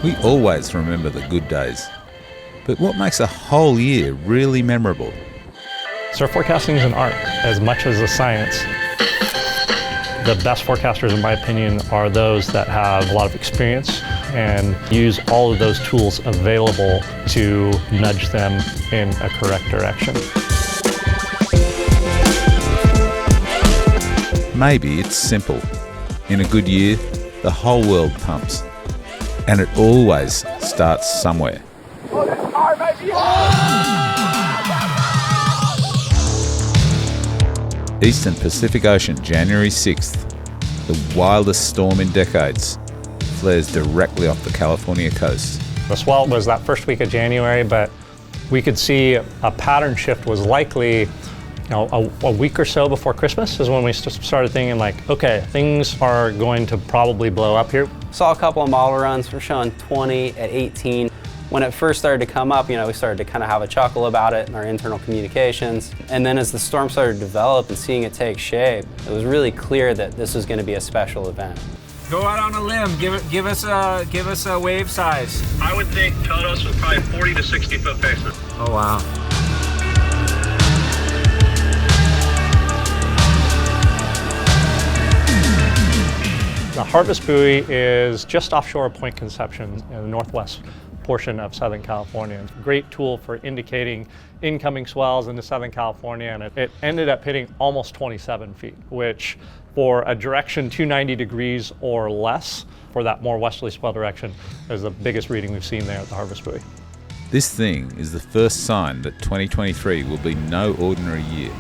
We always remember the good days. But what makes a whole year really memorable? Surf forecasting is an art as much as a science. The best forecasters, in my opinion, are those that have a lot of experience and use all of those tools available to nudge them in a correct direction. Maybe it's simple. In a good year, the whole world pumps. And it always starts somewhere. Eastern Pacific Ocean, January 6th. The wildest storm in decades flares directly off the California coast. The swell was that first week of January, but we could see a pattern shift was likely a week or so before Christmas is when we started thinking like, okay, things are going to probably blow up here. Saw a couple of model runs. We're showing 20 at 18. When it first started to come up, we started to kind of have a chuckle about it in our internal communications. And then as the storm started to develop and seeing it take shape, it was really clear that this was going to be a special event. Go out on a limb. Give us a wave size. I would think Todos was probably 40 to 60 foot faces. Oh wow. The Harvest Buoy is just offshore of Point Conception in the northwest portion of Southern California. It's a great tool for indicating incoming swells into Southern California, and it ended up hitting almost 27 feet, which for a direction 290 degrees or less, for that more westerly swell direction, is the biggest reading we've seen there at the Harvest Buoy. This thing is the first sign that 2023 will be no ordinary year.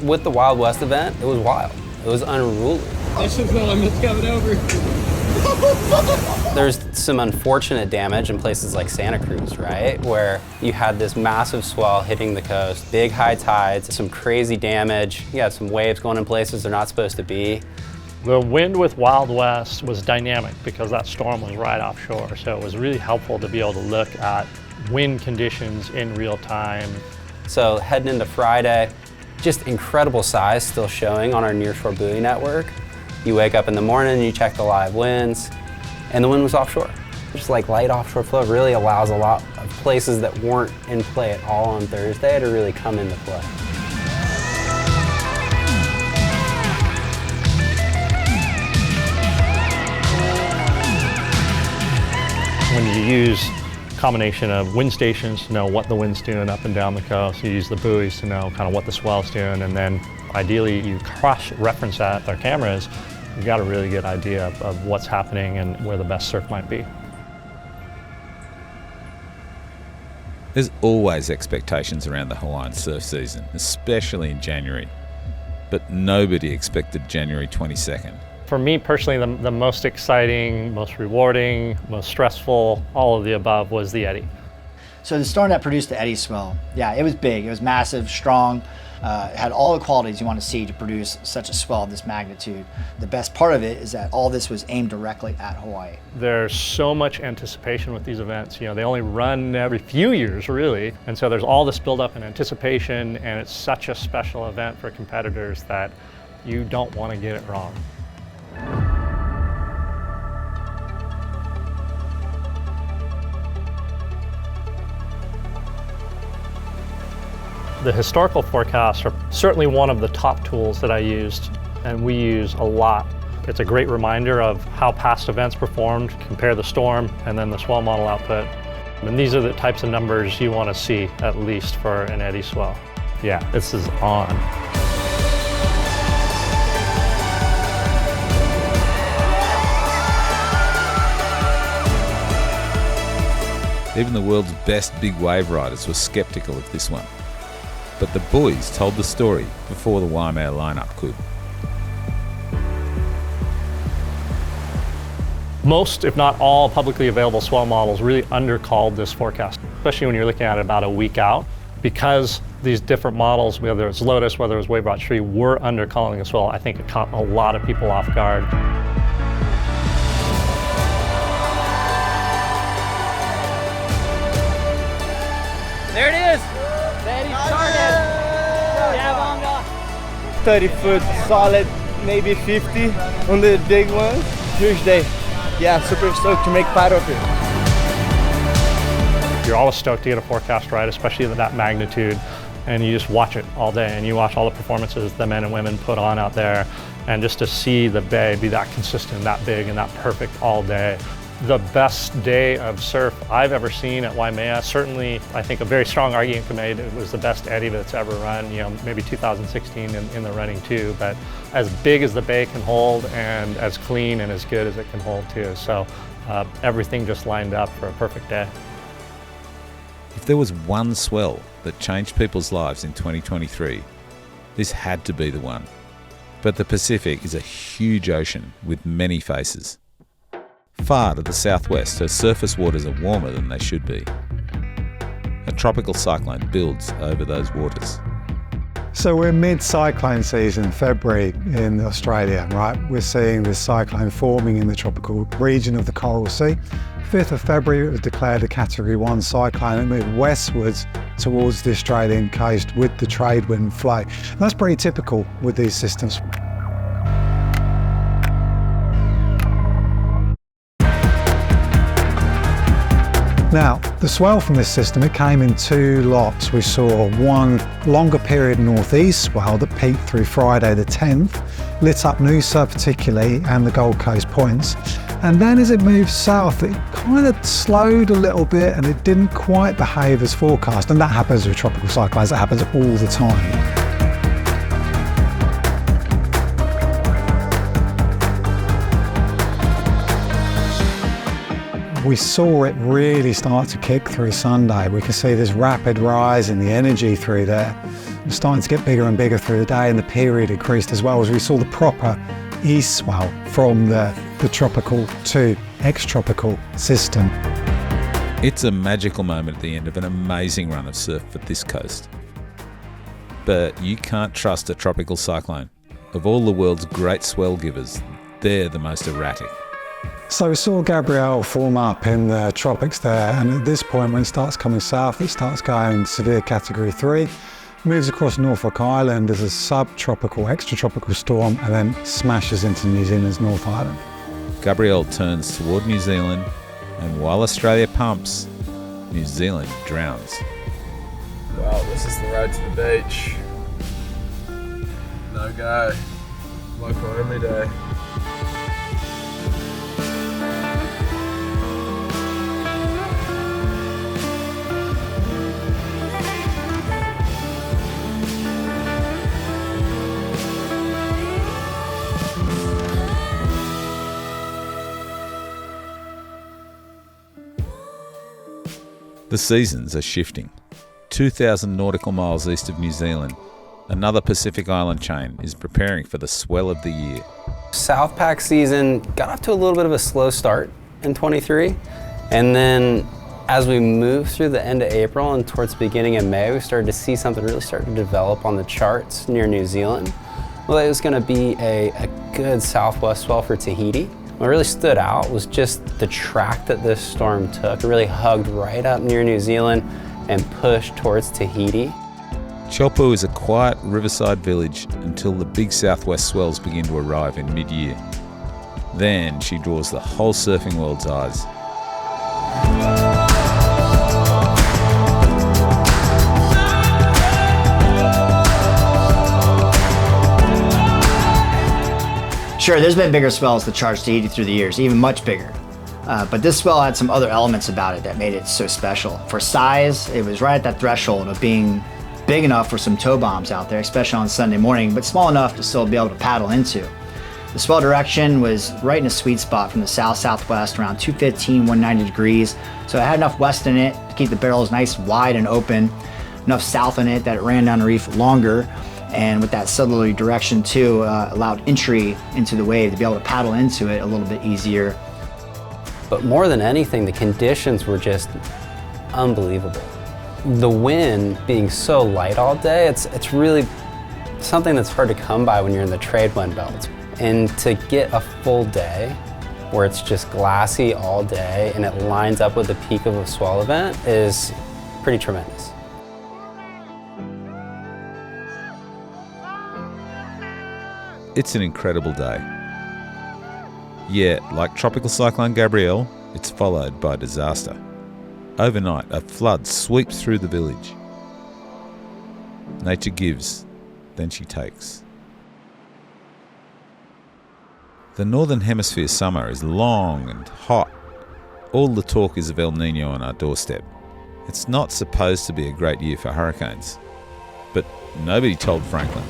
With the Wild West event, it was wild. It was unruly. I should know I'm just coming over. There's some unfortunate damage in places like Santa Cruz, right? Where you had this massive swell hitting the coast, big high tides, some crazy damage. You had some waves going in places they're not supposed to be. The wind with Wild West was dynamic because that storm was right offshore. So it was really helpful to be able to look at wind conditions in real time. So heading into Friday, just incredible size still showing on our nearshore buoy network. You wake up in the morning and you check the live winds, and the wind was offshore. Just like light offshore flow really allows a lot of places that weren't in play at all on Thursday to really come into play. When you use a combination of wind stations to know what the wind's doing up and down the coast, you use the buoys to know kind of what the swell's doing, and then ideally you cross-reference that with our cameras, you've got a really good idea of what's happening and where the best surf might be. There's always expectations around the Hawaiian surf season, especially in January. But nobody expected January 22nd. For me personally, the most exciting, most rewarding, most stressful, all of the above was the Eddie. So the storm that produced the Eddie Swell, yeah, it was big, it was massive, strong, it had all the qualities you want to see to produce such a swell of this magnitude. The best part of it is that all this was aimed directly at Hawaii. There's so much anticipation with these events. They only run every few years, really. And so there's all this buildup and anticipation, and it's such a special event for competitors that you don't want to get it wrong. The historical forecasts are certainly one of the top tools that I used, and we use a lot. It's a great reminder of how past events performed, compare the storm and then the swell model output. And these are the types of numbers you want to see, at least for an Eddie swell. Yeah, this is on. Even the world's best big wave riders were skeptical of this one. But the boys told the story before the Waimea lineup could. Most, if not all, publicly available swell models really undercalled this forecast, especially when you're looking at it about a week out. Because these different models, whether it's Lotus, whether it was WaveWatch 3, were undercalling the swell, I think it caught a lot of people off guard. There it is! Eddie started! 30 foot solid, maybe 50 on the big ones. Huge day. Yeah, super stoked to make part of it. You're always stoked to get a forecast right, especially at that magnitude, and you just watch it all day, and you watch all the performances the men and women put on out there, and just to see the bay be that consistent, that big, and that perfect all day. The best day of surf I've ever seen at Waimea. Certainly, I think a very strong argument can be made it was the best eddy that's ever run, maybe 2016 in the running too, but as big as the bay can hold and as clean and as good as it can hold too. So everything just lined up for a perfect day. If there was one swell that changed people's lives in 2023, this had to be the one. But the Pacific is a huge ocean with many faces. Far to the southwest, her surface waters are warmer than they should be. A tropical cyclone builds over those waters. So we're mid-cyclone season, February in Australia, right? We're seeing this cyclone forming in the tropical region of the Coral Sea. 5th of February, it was declared a Category 1 cyclone and moved westwards towards the Australian coast with the trade wind flow. And that's pretty typical with these systems. Now, the swell from this system, it came in two lots. We saw one longer period northeast swell that peaked through Friday the 10th, lit up Noosa particularly and the Gold Coast points. And then as it moved south, it kind of slowed a little bit and it didn't quite behave as forecast. And that happens with tropical cyclones, that happens all the time. We saw it really start to kick through Sunday. We could see this rapid rise in the energy through there. It was starting to get bigger and bigger through the day, and the period increased as well as we saw the proper east swell from the tropical to ex-tropical system. It's a magical moment at the end of an amazing run of surf for this coast. But you can't trust a tropical cyclone. Of all the world's great swell givers, they're the most erratic. So we saw Gabrielle form up in the tropics there, and at this point when it starts coming south, it starts going severe Category 3, moves across Norfolk Island as a subtropical, extratropical storm, and then smashes into New Zealand's North Island. Gabrielle turns toward New Zealand, and while Australia pumps, New Zealand drowns. Well, this is the road to the beach. No go. Local only day. The seasons are shifting. 2,000 nautical miles east of New Zealand, another Pacific island chain is preparing for the swell of the year. South Pac season got off to a little bit of a slow start in 23, and then as we moved through the end of April and towards the beginning of May, we started to see something really start to develop on the charts near New Zealand. Well, it was going to be a good southwest swell for Tahiti. What really stood out was just the track that this storm took. It really hugged right up near New Zealand and pushed towards Tahiti. Teahupo'o is a quiet riverside village until the big southwest swells begin to arrive in mid-year. Then she draws the whole surfing world's eyes. Sure, there's been bigger swells that charged Tahiti through the years, even much bigger. But this swell had some other elements about it that made it so special. For size, it was right at that threshold of being big enough for some tow bombs out there, especially on Sunday morning, but small enough to still be able to paddle into. The swell direction was right in a sweet spot from the south-southwest, around 215, 190 degrees. So it had enough west in it to keep the barrels nice, wide, and open, enough south in it that it ran down the reef longer. And with that southerly direction too, allowed entry into the wave to be able to paddle into it a little bit easier. But more than anything, the conditions were just unbelievable. The wind being so light all day, it's really something that's hard to come by when you're in the trade wind belt. And to get a full day where it's just glassy all day and it lines up with the peak of a swell event is pretty tremendous. It's an incredible day. Yet, like Tropical Cyclone Gabrielle, it's followed by disaster. Overnight, a flood sweeps through the village. Nature gives, then she takes. The Northern Hemisphere summer is long and hot. All the talk is of El Nino on our doorstep. It's not supposed to be a great year for hurricanes. But nobody told Franklin.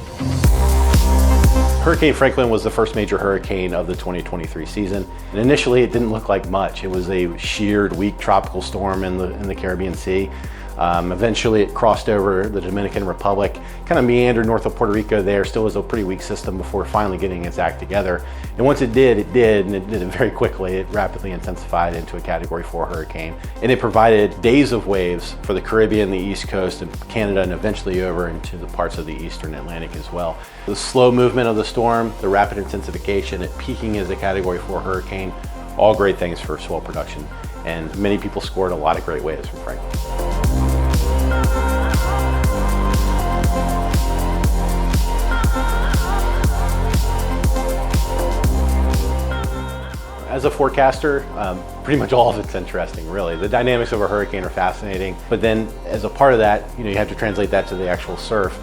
Hurricane Franklin was the first major hurricane of the 2023 season. And initially it didn't look like much. It was a sheared, weak tropical storm in the Caribbean Sea. Eventually it crossed over the Dominican Republic, kind of meandered north of Puerto Rico there, still was a pretty weak system before finally getting its act together. And once it did, and it did it very quickly. It rapidly intensified into a Category 4 hurricane. And it provided days of waves for the Caribbean, the East Coast, and Canada, and eventually over into the parts of the Eastern Atlantic as well. The slow movement of the storm, the rapid intensification, it peaking as a Category 4 hurricane, all great things for swell production. And many people scored a lot of great waves from Franklin. As a forecaster, pretty much all of it's interesting, really. The dynamics of a hurricane are fascinating, but then as a part of that, you have to translate that to the actual surf.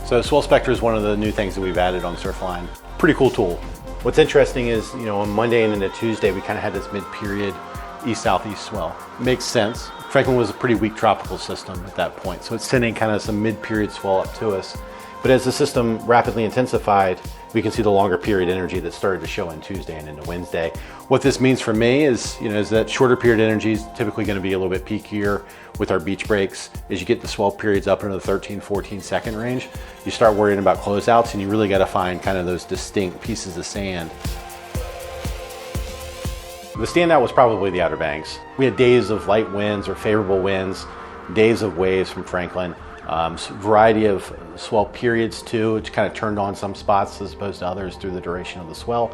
So Swell Spectra is one of the new things that we've added on Surfline. Pretty cool tool. What's interesting is, on Monday and into Tuesday, we kind of had this mid-period east-southeast swell. Makes sense. Franklin was a pretty weak tropical system at that point, so it's sending kind of some mid-period swell up to us. But as the system rapidly intensified, we can see the longer period energy that started to show on Tuesday and into Wednesday. What this means for me is, is that shorter period energy is typically going to be a little bit peakier with our beach breaks. As you get the swell periods up into the 13, 14 second range, you start worrying about closeouts, and you really got to find kind of those distinct pieces of sand. The standout was probably the Outer Banks. We had days of light winds or favorable winds, days of waves from Franklin. Variety of swell periods too, which kind of turned on some spots as opposed to others through the duration of the swell.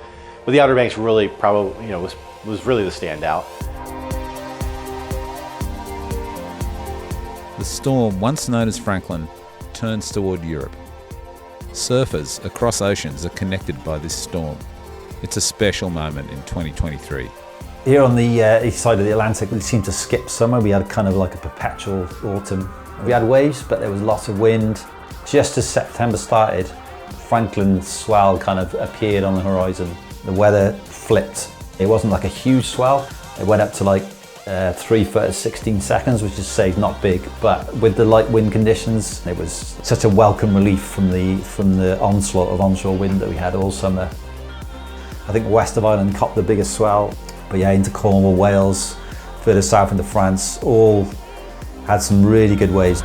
But the Outer Banks really probably, was really the standout. The storm, once known as Franklin, turns toward Europe. Surfers across oceans are connected by this storm. It's a special moment in 2023. Here on the east side of the Atlantic, we seemed to skip summer. We had kind of like a perpetual autumn. We had waves, but there was lots of wind. Just as September started, Franklin's swell kind of appeared on the horizon. The weather flipped. It wasn't like a huge swell. It went up to like 3 foot 16 seconds, which is say not big, but with the light wind conditions, it was such a welcome relief from the onslaught of onshore wind that we had all summer. I think west of Ireland copped the biggest swell, but yeah, into Cornwall, Wales, further south into France, all had some really good waves.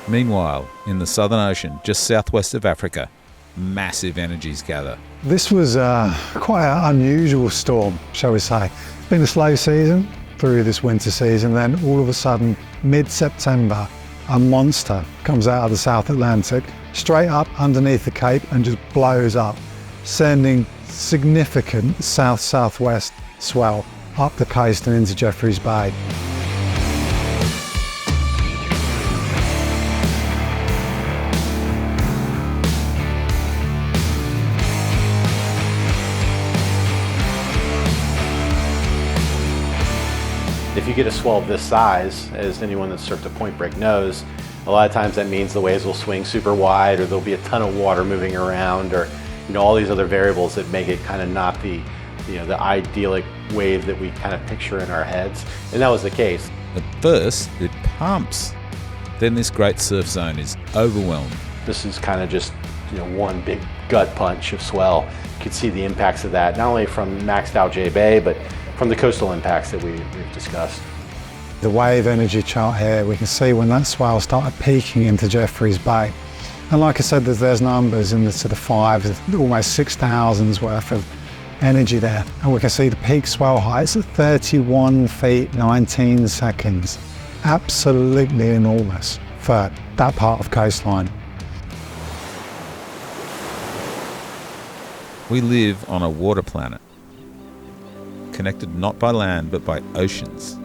Meanwhile, in the Southern Ocean, just southwest of Africa, massive energies gather. This was quite an unusual storm, shall we say. It's been a slow season through this winter season, then all of a sudden, mid-September, a monster comes out of the South Atlantic, straight up underneath the Cape and just blows up, sending significant south-southwest swell up the coast and into Jeffreys Bay. If you get a swell of this size, as anyone that's surfed a point break knows, a lot of times that means the waves will swing super wide, or there'll be a ton of water moving around, or all these other variables that make it kind of not the the idyllic wave that we kind of picture in our heads. And that was the case. At first, it pumps. Then this great surf zone is overwhelmed. This is kind of just one big gut punch of swell. You could see the impacts of that, not only from maxed out J Bay, but from the coastal impacts that we've discussed. The wave energy chart here, we can see when that swell started peaking into Jeffreys Bay. And like I said, there's numbers in the sort of almost 6,000s worth of energy there. And we can see the peak swell heights at 31 feet 19 seconds. Absolutely enormous for that part of coastline. We live on a water planet, connected not by land but by oceans.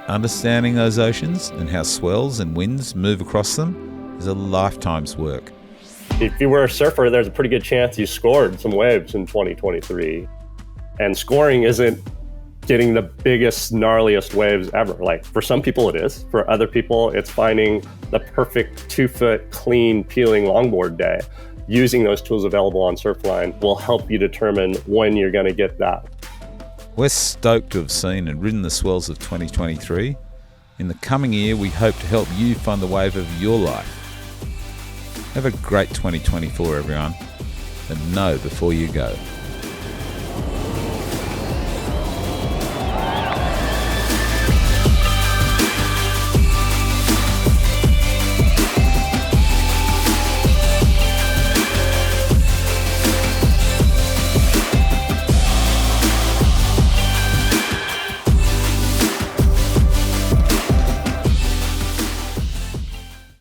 Understanding those oceans and how swells and winds move across them is a lifetime's work. If you were a surfer, there's a pretty good chance you scored some waves in 2023. And scoring isn't getting the biggest, gnarliest waves ever. Like, for some people it is. For other people, it's finding the perfect 2-foot clean peeling longboard day. Using those tools available on Surfline will help you determine when you're going to get that. We're stoked to have seen and ridden the swells of 2023. In the coming year, we hope to help you find the wave of your life. Have a great 2024, everyone, and know before you go.